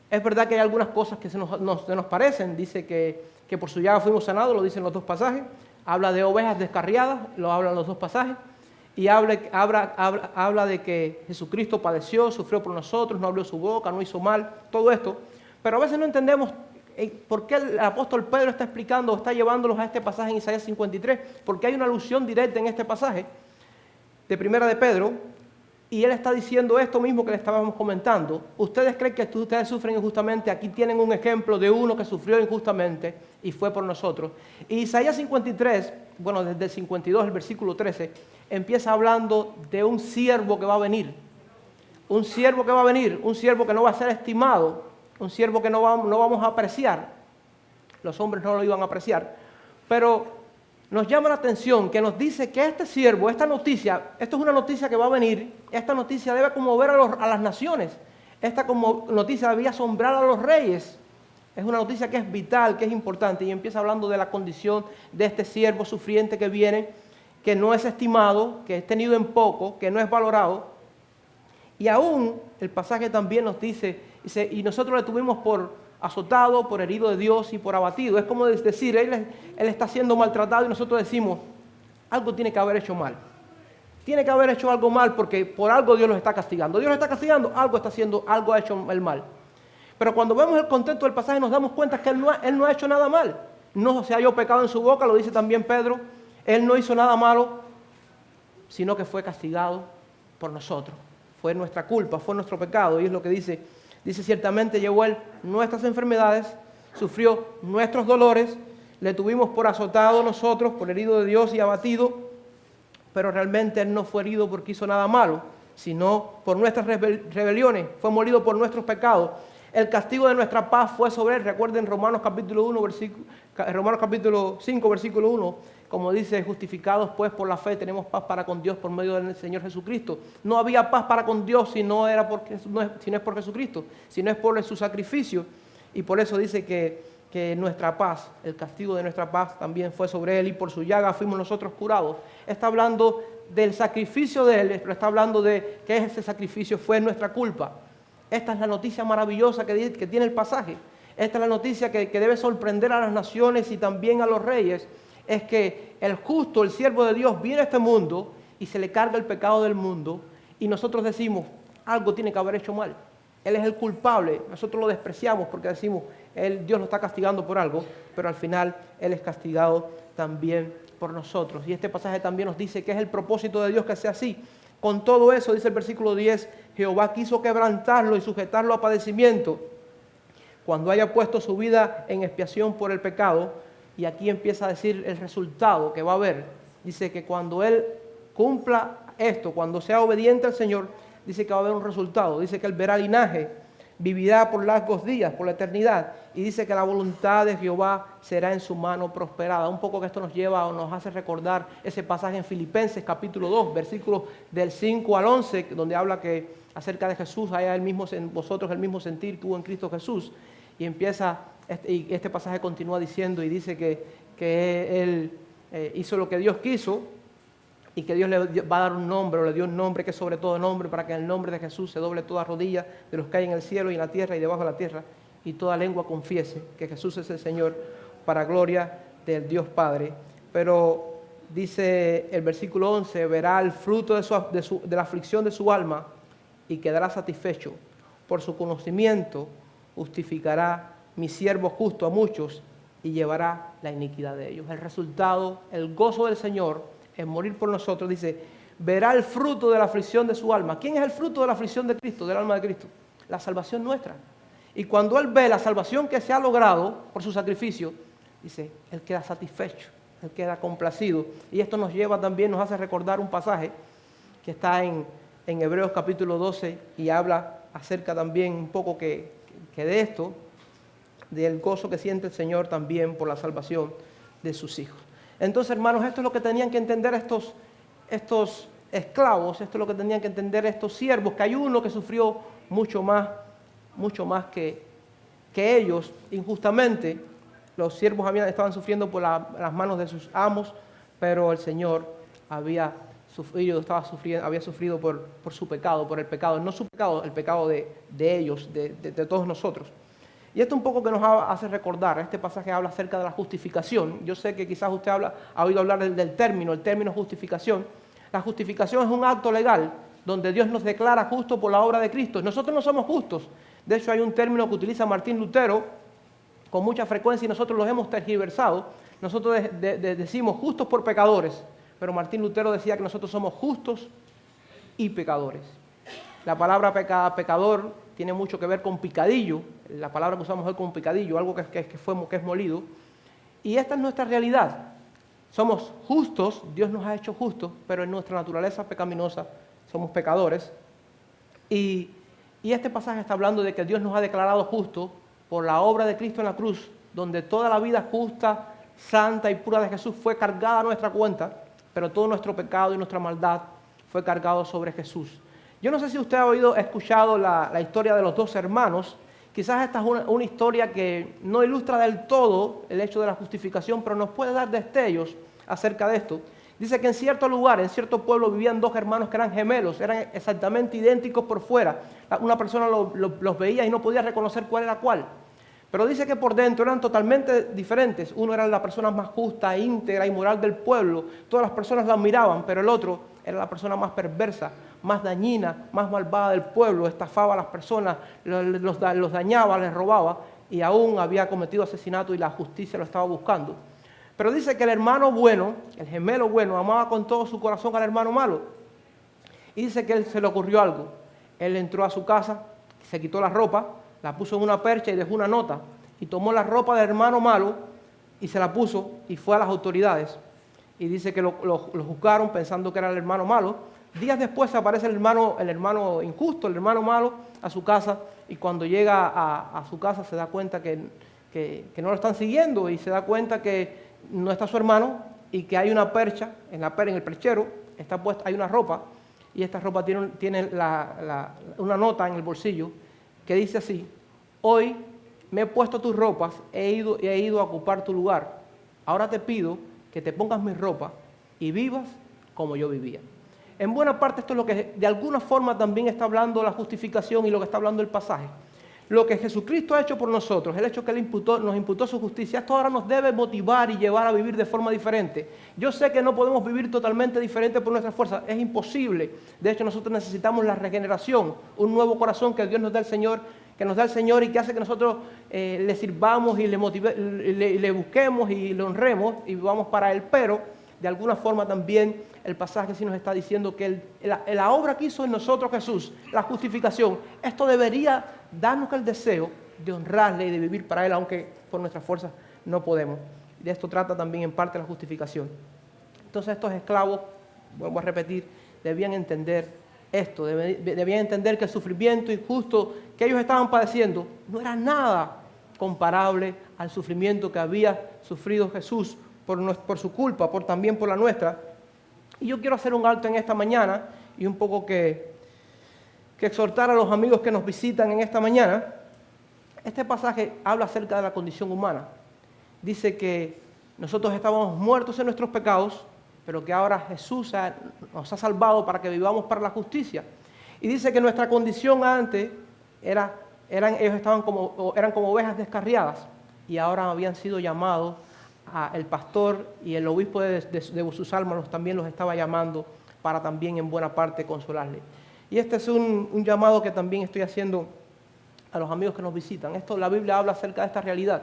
Speaker 1: Es verdad que hay algunas cosas que se nos parecen. Dice que por su llaga fuimos sanados, lo dicen los dos pasajes. Habla de ovejas descarriadas, lo hablan los dos pasajes. Y habla de que Jesucristo padeció, sufrió por nosotros, no abrió su boca, no hizo mal, todo esto. Pero a veces no entendemos por qué el apóstol Pedro está explicando o está llevándolos a este pasaje en Isaías 53, porque hay una alusión directa en este pasaje de Primera de Pedro. Y él está diciendo esto mismo que le estábamos comentando. Ustedes creen que ustedes sufren injustamente. Aquí tienen un ejemplo de uno que sufrió injustamente y fue por nosotros. Y Isaías 53, bueno, desde el 52, el versículo 13, empieza hablando de un siervo que va a venir. Un siervo que va a venir, un siervo que no va a ser estimado, un siervo que no vamos a apreciar. Los hombres no lo iban a apreciar. Pero nos llama la atención que nos dice que este siervo, esta noticia, esto es una noticia que va a venir, esta noticia debe conmover a las naciones, esta noticia debía asombrar a los reyes, es una noticia que es vital, que es importante, y empieza hablando de la condición de este siervo sufriente que viene, que no es estimado, que es tenido en poco, que no es valorado, y aún el pasaje también nos dice, y nosotros le tuvimos por azotado, por herido de Dios y por abatido. Es como decir, él está siendo maltratado y nosotros decimos, algo tiene que haber hecho mal. Tiene que haber hecho algo mal porque por algo Dios los está castigando. Dios los está castigando, algo ha hecho el mal. Pero cuando vemos el contexto del pasaje nos damos cuenta que él no ha hecho nada mal. No se halló pecado en su boca, lo dice también Pedro. Él no hizo nada malo, sino que fue castigado por nosotros. Fue nuestra culpa, fue nuestro pecado, y es lo que dice. Dice, ciertamente llevó él nuestras enfermedades, sufrió nuestros dolores, le tuvimos por azotado nosotros, por herido de Dios y abatido, pero realmente él no fue herido porque hizo nada malo, sino por nuestras rebeliones, fue molido por nuestros pecados. El castigo de nuestra paz fue sobre él. Recuerden Romanos capítulo 5, versículo 1, como dice, justificados pues por la fe tenemos paz para con Dios por medio del Señor Jesucristo. No había paz para con Dios si no es por Jesucristo, si no es por su sacrificio. Y por eso dice que nuestra paz, el castigo de nuestra paz también fue sobre él, y por su llaga fuimos nosotros curados. Está hablando del sacrificio de él, pero está hablando de que ese sacrificio fue nuestra culpa. Esta es la noticia maravillosa que tiene el pasaje. Esta es la noticia que debe sorprender a las naciones y también a los reyes, es que el justo, el siervo de Dios, viene a este mundo y se le carga el pecado del mundo y nosotros decimos, algo tiene que haber hecho mal. Él es el culpable, nosotros lo despreciamos porque decimos, Dios lo está castigando por algo, pero al final Él es castigado también por nosotros. Y este pasaje también nos dice que es el propósito de Dios que sea así. Con todo eso, dice el versículo 10, Jehová quiso quebrantarlo y sujetarlo a padecimiento cuando haya puesto su vida en expiación por el pecado. Y aquí empieza a decir el resultado que va a haber. Dice que cuando Él cumpla esto, cuando sea obediente al Señor, dice que va a haber un resultado. Dice que Él verá linaje, vivirá por largos días, por la eternidad. Y dice que la voluntad de Jehová será en su mano prosperada. Un poco que esto nos lleva o nos hace recordar ese pasaje en Filipenses capítulo 2, versículos del 5 al 11, donde habla que acerca de Jesús, haya en vosotros el mismo sentir que hubo en Cristo Jesús. Y este pasaje continúa diciendo y dice que Él hizo lo que Dios quiso y que Dios le va a dar un nombre, o le dio un nombre que es sobre todo nombre, para que en el nombre de Jesús se doble toda rodilla de los que hay en el cielo y en la tierra y debajo de la tierra, y toda lengua confiese que Jesús es el Señor, para gloria del Dios Padre. Pero dice el versículo 11, verá el fruto de la aflicción de su alma y quedará satisfecho. Por su conocimiento justificará mi siervo justo a muchos y llevará la iniquidad de ellos. El resultado, el gozo del Señor en morir por nosotros, dice, verá el fruto de la aflicción de su alma. ¿Quién es el fruto de la aflicción de Cristo, del alma de Cristo? La salvación nuestra. Y cuando Él ve la salvación que se ha logrado por su sacrificio, dice, Él queda satisfecho, Él queda complacido. Y esto nos lleva también, nos hace recordar un pasaje que está en Hebreos capítulo 12 y habla acerca también un poco que de esto, del gozo que siente el Señor también por la salvación de sus hijos. Entonces, hermanos, esto es lo que tenían que entender estos esclavos, esto es lo que tenían que entender estos siervos, que hay uno que sufrió mucho más que ellos injustamente. Los siervos estaban sufriendo por las manos de sus amos, pero el Señor había sufrido por su pecado, por el pecado, no su pecado, el pecado de ellos, de todos nosotros. Y esto un poco que nos hace recordar, este pasaje habla acerca de la justificación. Yo sé que quizás usted ha oído hablar el término justificación. La justificación es un acto legal donde Dios nos declara justos por la obra de Cristo. Nosotros no somos justos. De hecho, hay un término que utiliza Martín Lutero con mucha frecuencia y nosotros los hemos tergiversado. Nosotros decimos justos por pecadores, pero Martín Lutero decía que nosotros somos justos y pecadores. La palabra pecador tiene mucho que ver con picadillo, la palabra que usamos hoy con picadillo, algo que es molido. Y esta es nuestra realidad. Somos justos, Dios nos ha hecho justos, pero en nuestra naturaleza pecaminosa somos pecadores. Y este pasaje está hablando de que Dios nos ha declarado justos por la obra de Cristo en la cruz, donde toda la vida justa, santa y pura de Jesús fue cargada a nuestra cuenta, pero todo nuestro pecado y nuestra maldad fue cargado sobre Jesús. Yo no sé si usted ha escuchado la historia de los dos hermanos. Quizás esta es una historia que no ilustra del todo el hecho de la justificación, pero nos puede dar destellos acerca de esto. Dice que en cierto lugar, en cierto pueblo, vivían dos hermanos que eran gemelos, eran exactamente idénticos por fuera. Una persona los veía y no podía reconocer cuál era cuál. Pero dice que por dentro eran totalmente diferentes. Uno era la persona más justa, íntegra y moral del pueblo. Todas las personas la admiraban, pero el otro era la persona más perversa, más dañina, más malvada del pueblo. Estafaba a las personas, los dañaba, les robaba y aún había cometido asesinato y la justicia lo estaba buscando. Pero dice que el hermano bueno, el gemelo bueno, amaba con todo su corazón al hermano malo. Y dice que él se le ocurrió algo. Él entró a su casa, se quitó la ropa, la puso en una percha y dejó una nota. Y tomó la ropa del hermano malo y se la puso y fue a las autoridades. Y dice que lo juzgaron pensando que era el hermano malo. Días después aparece el hermano injusto, el hermano malo, a su casa. Y cuando llega a su casa se da cuenta que no lo están siguiendo y se da cuenta que no está su hermano y que hay una percha, en el perchero está puesta, hay una ropa y esta ropa tiene una nota en el bolsillo que dice así: hoy me he puesto tus ropas, he ido a ocupar tu lugar. Ahora te pido que te pongas mi ropa y vivas como yo vivía. En buena parte esto es lo que de alguna forma también está hablando la justificación y lo que está hablando el pasaje. lo que Jesucristo ha hecho por nosotros, el hecho que Él nos imputó su justicia, esto ahora nos debe motivar y llevar a vivir de forma diferente. Yo sé que no podemos vivir totalmente diferente por nuestras fuerzas, es imposible. De hecho, nosotros necesitamos la regeneración, un nuevo corazón que Dios nos da el Señor, que nos da el Señor y que hace que nosotros le sirvamos y le busquemos y le honremos y vivamos para Él. Pero, de alguna forma también, el pasaje sí nos está diciendo que la obra que hizo en nosotros Jesús, la justificación, esto debería darnos el deseo de honrarle y de vivir para Él, aunque por nuestras fuerzas no podemos. De esto trata también en parte la justificación. Entonces estos esclavos, vuelvo a repetir, debían entender esto, debían entender que el sufrimiento injusto que ellos estaban padeciendo no era nada comparable al sufrimiento que había sufrido Jesús por su culpa, también por la nuestra. Y yo quiero hacer un alto en esta mañana y un poco que exhortar a los amigos que nos visitan en esta mañana. Este pasaje habla acerca de la condición humana. Dice que nosotros estábamos muertos en nuestros pecados, pero que ahora Jesús nos ha salvado para que vivamos para la justicia. Y dice que nuestra condición antes ellos eran como ovejas descarriadas y ahora habían sido llamados. El pastor y el obispo de Bususálmano también los estaba llamando para también en buena parte consolarle. Y este es un llamado que también estoy haciendo a los amigos que nos visitan. La Biblia habla acerca de esta realidad.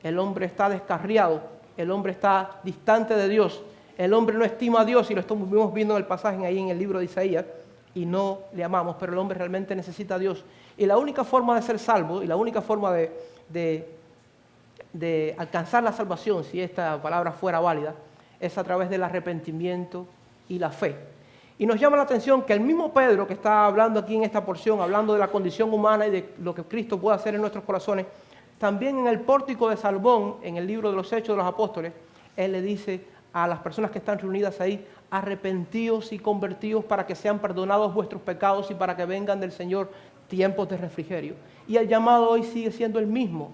Speaker 1: El hombre está descarriado, el hombre está distante de Dios, el hombre no estima a Dios y lo estamos viendo en el pasaje ahí en el libro de Isaías y no le amamos, pero el hombre realmente necesita a Dios. Y la única forma de ser salvo y la única forma de alcanzar la salvación, si esta palabra fuera válida, es a través del arrepentimiento y la fe. Y nos llama la atención que el mismo Pedro que está hablando aquí en esta porción, hablando de la condición humana y de lo que Cristo puede hacer en nuestros corazones, también en el pórtico de Salmón, en el libro de los Hechos de los Apóstoles, él le dice a las personas que están reunidas ahí, arrepentíos y convertíos para que sean perdonados vuestros pecados y para que vengan del Señor tiempos de refrigerio. Y el llamado hoy sigue siendo el mismo.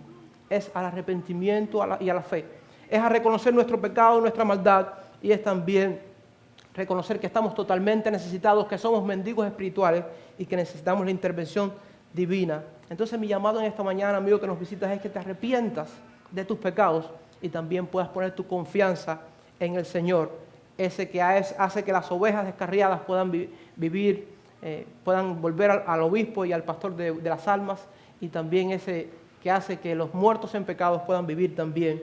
Speaker 1: Es al arrepentimiento y a la fe. Es a reconocer nuestro pecado, nuestra maldad, y es también reconocer que estamos totalmente necesitados, que somos mendigos espirituales y que necesitamos la intervención divina. Entonces mi llamado en esta mañana, amigo que nos visitas, es que te arrepientas de tus pecados y también puedas poner tu confianza en el Señor, ese que hace que las ovejas descarriadas puedan vivir, puedan volver al obispo y al pastor de las almas, y también ese que hace que los muertos en pecados puedan vivir también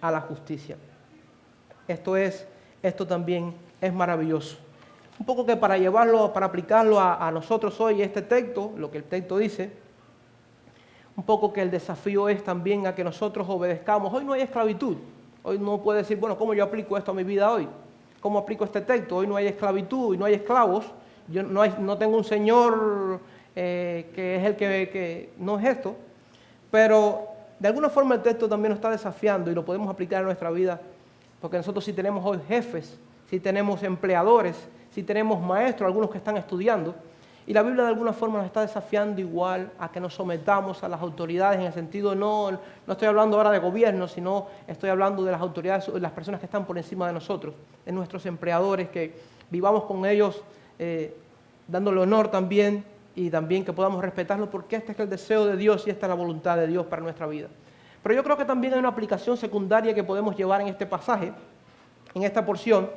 Speaker 1: a la justicia. Esto también es maravilloso. Un poco que para aplicarlo a nosotros hoy, este texto, lo que el texto dice, un poco que el desafío es también a que nosotros obedezcamos. Hoy no hay esclavitud. Hoy no puede decir, bueno, ¿cómo yo aplico esto a mi vida hoy? ¿Cómo aplico este texto? Hoy no hay esclavitud y no hay esclavos. Yo no tengo un Señor que es el que no es esto. Pero de alguna forma el texto también nos está desafiando y lo podemos aplicar a nuestra vida, porque nosotros sí tenemos hoy jefes, sí tenemos empleadores, sí tenemos maestros, algunos que están estudiando, y la Biblia de alguna forma nos está desafiando igual a que nos sometamos a las autoridades, en el sentido, no estoy hablando ahora de gobierno, sino estoy hablando de las autoridades, de las personas que están por encima de nosotros, de nuestros empleadores, que vivamos con ellos dándole honor también, y también que podamos respetarlo, porque este es el deseo de Dios y esta es la voluntad de Dios para nuestra vida. Pero yo creo que también hay una aplicación secundaria que podemos llevar en este pasaje, en esta porción,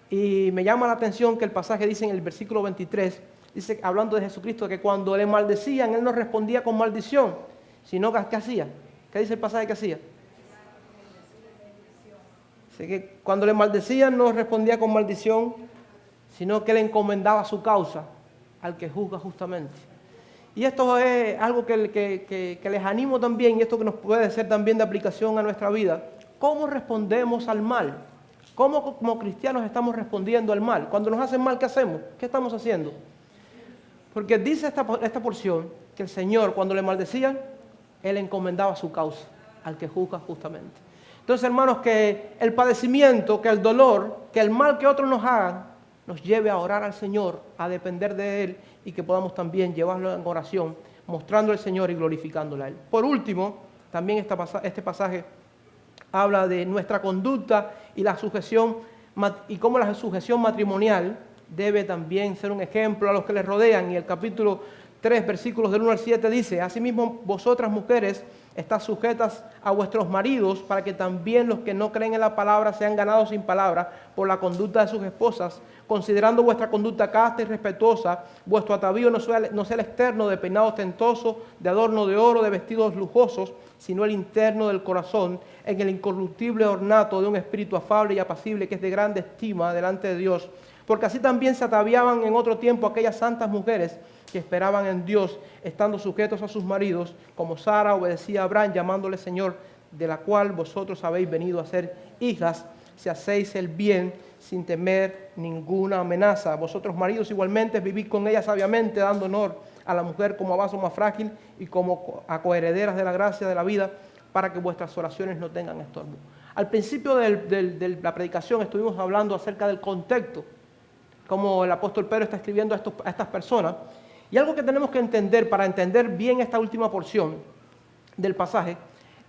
Speaker 1: y me llama la atención que el pasaje dice en el versículo 23, dice, hablando de Jesucristo, que cuando le maldecían, Él no respondía con maldición, sino que ¿qué hacía? ¿Qué dice el pasaje que hacía? Dice que cuando le maldecían no respondía con maldición, sino que Él encomendaba su causa al que juzga justamente. Y esto es algo que les animo también, y esto que nos puede ser también de aplicación a nuestra vida. ¿Cómo respondemos al mal? ¿Cómo como cristianos estamos respondiendo al mal? Cuando nos hacen mal, ¿qué hacemos? ¿Qué estamos haciendo? Porque dice esta porción que el Señor, cuando le maldecían, Él encomendaba su causa al que juzga justamente. Entonces, hermanos, que el padecimiento, que el dolor, que el mal que otros nos hagan, nos lleve a orar al Señor, a depender de Él, y que podamos también llevarlo en oración, mostrando al Señor y glorificándole a Él. Por último, también este pasaje habla de nuestra conducta y la sujeción, y cómo la sujeción matrimonial debe también ser un ejemplo a los que les rodean. Y el capítulo 3, versículos del 1 al 7 dice: asimismo vosotras mujeres estad sujetas a vuestros maridos, para que también los que no creen en la palabra sean ganados sin palabra por la conducta de sus esposas, considerando vuestra conducta casta y respetuosa. Vuestro atavío no sea el externo de peinado ostentoso, de adorno de oro, de vestidos lujosos, sino el interno del corazón, en el incorruptible ornato de un espíritu afable y apacible, que es de grande estima delante de Dios. Porque así también se ataviaban en otro tiempo aquellas santas mujeres que esperaban en Dios, estando sujetos a sus maridos, como Sara obedecía a Abraham, llamándole Señor, de la cual vosotros habéis venido a ser hijas, si hacéis el bien sin temer ninguna amenaza. Vosotros maridos igualmente vivid con ella sabiamente, dando honor a la mujer como a vaso más frágil y como a coherederas de la gracia de la vida, para que vuestras oraciones no tengan estorbo. Al principio de la predicación estuvimos hablando acerca del contexto, como el apóstol Pedro está escribiendo a estas personas. Y algo que tenemos que entender para entender bien esta última porción del pasaje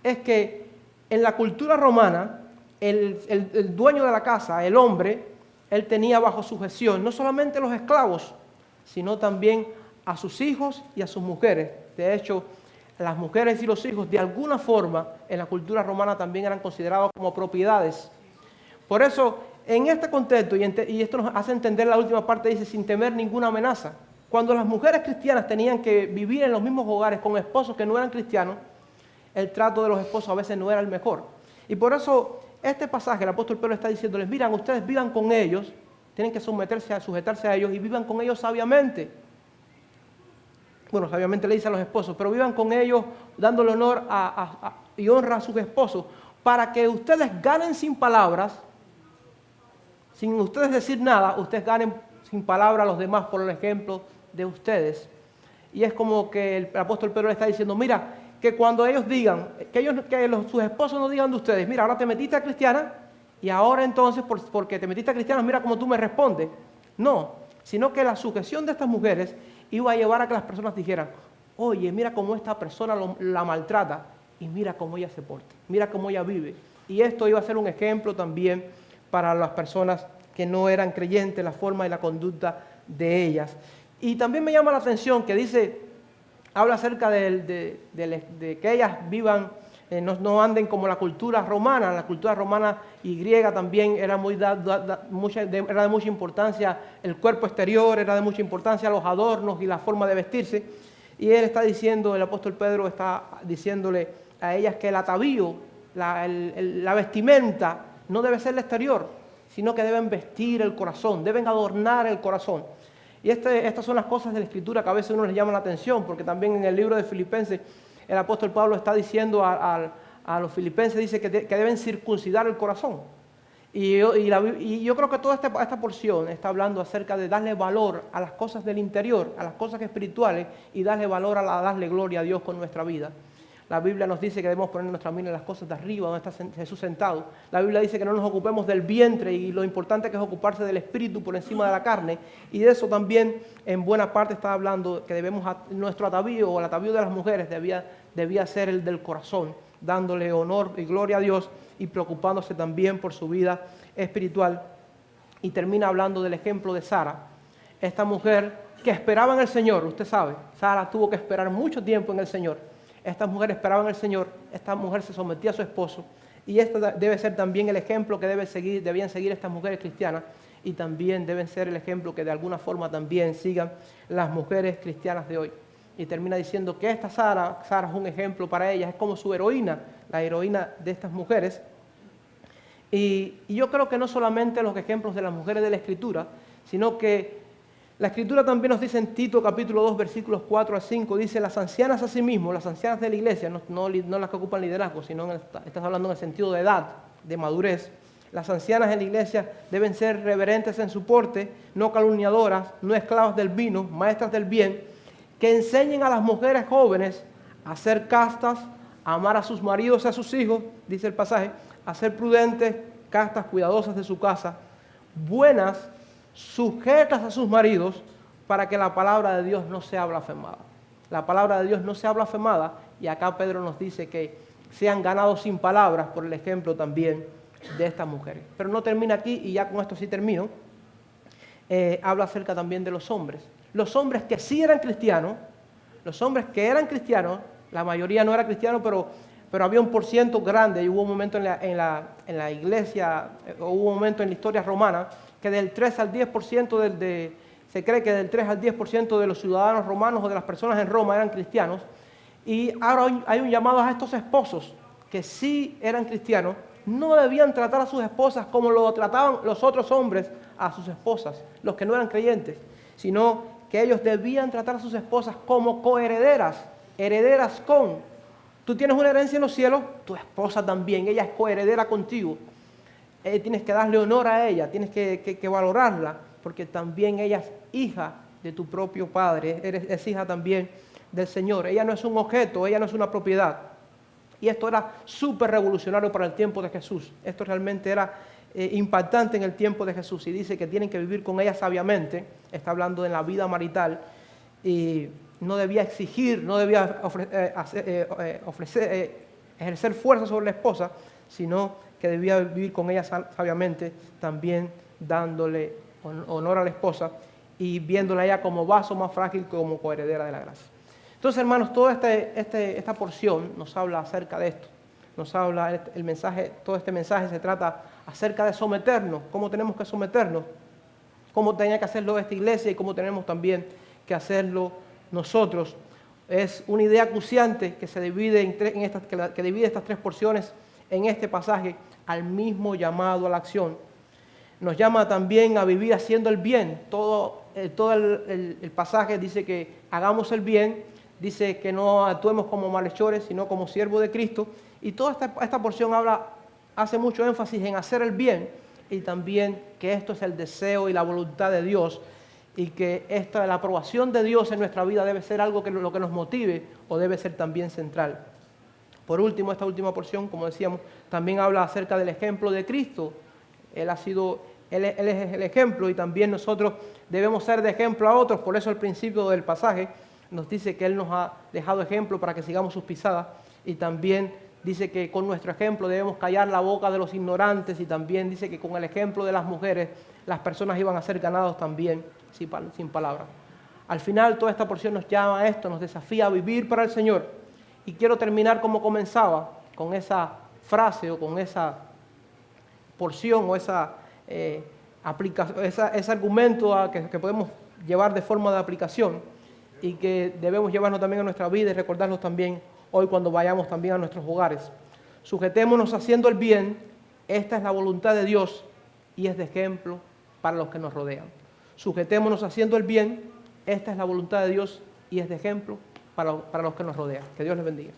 Speaker 1: es que en la cultura romana, el dueño de la casa, el hombre, él tenía bajo sujeción no solamente los esclavos, sino también a sus hijos y a sus mujeres. De hecho, las mujeres y los hijos de alguna forma en la cultura romana también eran considerados como propiedades. Por eso, en este contexto, y esto nos hace entender la última parte, dice, sin temer ninguna amenaza. Cuando las mujeres cristianas tenían que vivir en los mismos hogares con esposos que no eran cristianos, el trato de los esposos a veces no era el mejor. Y por eso este pasaje, el apóstol Pedro está diciéndoles: miren, ustedes vivan con ellos, tienen que sujetarse a ellos y vivan con ellos sabiamente. Bueno, sabiamente le dice a los esposos, pero vivan con ellos dándole honor y honra a sus esposos, para que ustedes ganen sin palabras, sin ustedes decir nada, ustedes ganen sin palabras a los demás por el ejemplo de ustedes. Y es como que el apóstol Pedro le está diciendo: mira, que cuando ellos digan, sus esposos no digan de ustedes, mira, ahora te metiste a cristiana y ahora entonces porque te metiste a cristiana, mira cómo tú me respondes. No, sino que la sujeción de estas mujeres iba a llevar a que las personas dijeran: oye, mira cómo esta persona la maltrata y mira cómo ella se porta, mira cómo ella vive. Y esto iba a ser un ejemplo también para las personas que no eran creyentes, la forma y la conducta de ellas. Y también me llama la atención que habla acerca de que ellas vivan, no anden como la cultura romana y griega también era de mucha importancia el cuerpo exterior, era de mucha importancia los adornos y la forma de vestirse. Y él está diciendo, el apóstol Pedro está diciéndole a ellas que el atavío, la vestimenta, no debe ser el exterior, sino que deben vestir el corazón, deben adornar el corazón. Y estas son las cosas de la Escritura que a veces uno les llama la atención, porque también en el libro de Filipenses el apóstol Pablo está diciendo a los filipenses, dice que deben circuncidar el corazón. Y yo creo que toda esta porción está hablando acerca de darle valor a las cosas del interior, a las cosas espirituales, y darle valor a darle gloria a Dios con nuestra vida. La Biblia nos dice que debemos poner nuestra mira en las cosas de arriba, donde está Jesús sentado. La Biblia dice que no nos ocupemos del vientre, y lo importante que es ocuparse del espíritu por encima de la carne. Y de eso también en buena parte está hablando, que nuestro atavío, o el atavío de las mujeres, debía ser el del corazón, dándole honor y gloria a Dios y preocupándose también por su vida espiritual. Y termina hablando del ejemplo de Sara, esta mujer que esperaba en el Señor. Usted sabe, Sara tuvo que esperar mucho tiempo en el Señor. Esta mujer esperaba en el Señor, esta mujer se sometía a su esposo, y este debe ser también el ejemplo que debían seguir estas mujeres cristianas, y también deben ser el ejemplo que de alguna forma también sigan las mujeres cristianas de hoy. Y termina diciendo que esta Sara es un ejemplo para ellas, es como su heroína, la heroína de estas mujeres. Y yo creo que no solamente los ejemplos de las mujeres de la Escritura, sino que la Escritura también nos dice en Tito capítulo 2 versículos 4 a 5, dice: las ancianas asimismo, las ancianas de la iglesia, no las que ocupan liderazgo, sino estás hablando en el sentido de edad, de madurez. Las ancianas en la iglesia deben ser reverentes en su porte, no calumniadoras, no esclavas del vino, maestras del bien, que enseñen a las mujeres jóvenes a ser castas, a amar a sus maridos y a sus hijos, dice el pasaje, a ser prudentes, castas, cuidadosas de su casa, buenas, sujetas a sus maridos, para que la palabra de Dios no sea blasfemada. La palabra de Dios no sea blasfemada, y acá Pedro nos dice que sean ganados sin palabras por el ejemplo también de estas mujeres. Pero no termina aquí, y ya con esto sí termino. Habla acerca también de los hombres. Los hombres que sí eran cristianos, Los hombres que eran cristianos, la mayoría no era cristiano, pero había un porciento grande, y hubo un momento en la iglesia, hubo un momento en la historia romana, que del 3 al 10% se cree que del 3 al 10% de los ciudadanos romanos o de las personas en Roma eran cristianos. Y ahora hay un llamado a estos esposos que sí eran cristianos, no debían tratar a sus esposas como lo trataban los otros hombres a sus esposas, los que no eran creyentes, sino que ellos debían tratar a sus esposas como coherederas, herederas con. Tú tienes una herencia en los cielos, tu esposa también, ella es coheredera contigo. Tienes que darle honor a ella, tienes que valorarla, porque también ella es hija de tu propio Padre, es hija también del Señor. Ella no es un objeto, ella no es una propiedad. Y esto era súper revolucionario para el tiempo de Jesús. Esto realmente era impactante en el tiempo de Jesús. Y dice que tienen que vivir con ella sabiamente. Está hablando de la vida marital. Y no debía exigir, no debía ejercer fuerza sobre la esposa, sino que debía vivir con ella sabiamente, también dándole honor a la esposa y viéndola a ella como vaso más frágil, como coheredera de la gracia. Entonces, hermanos, toda esta porción nos habla acerca de esto. Nos habla el mensaje, todo este mensaje se trata acerca de someternos, cómo tenemos que someternos, cómo tenía que hacerlo esta iglesia y cómo tenemos también que hacerlo nosotros. Es una idea acuciante que se divide que divide estas tres porciones en este pasaje al mismo llamado a la acción. Nos llama también a vivir haciendo el bien. Todo el pasaje dice que hagamos el bien, dice que no actuemos como malhechores, sino como siervos de Cristo. Y toda esta porción hace mucho énfasis en hacer el bien y también que esto es el deseo y la voluntad de Dios y que la aprobación de Dios en nuestra vida debe ser algo lo que nos motive o debe ser también central. Por último, esta última porción, como decíamos, también habla acerca del ejemplo de Cristo. Él es el ejemplo y también nosotros debemos ser de ejemplo a otros. Por eso al principio del pasaje nos dice que Él nos ha dejado ejemplo para que sigamos sus pisadas y también dice que con nuestro ejemplo debemos callar la boca de los ignorantes y también dice que con el ejemplo de las mujeres las personas iban a ser ganados también sin palabras. Al final toda esta porción nos llama a esto, nos desafía a vivir para el Señor. Y quiero terminar como comenzaba, con esa frase o con esa porción o ese argumento que podemos llevar de forma de aplicación y que debemos llevarnos también a nuestra vida y recordarnos también hoy cuando vayamos también a nuestros hogares. Sujetémonos haciendo el bien, esta es la voluntad de Dios y es de ejemplo para los que nos rodean. Sujetémonos haciendo el bien, esta es la voluntad de Dios y es de ejemplo para los que nos rodean. Que Dios les bendiga.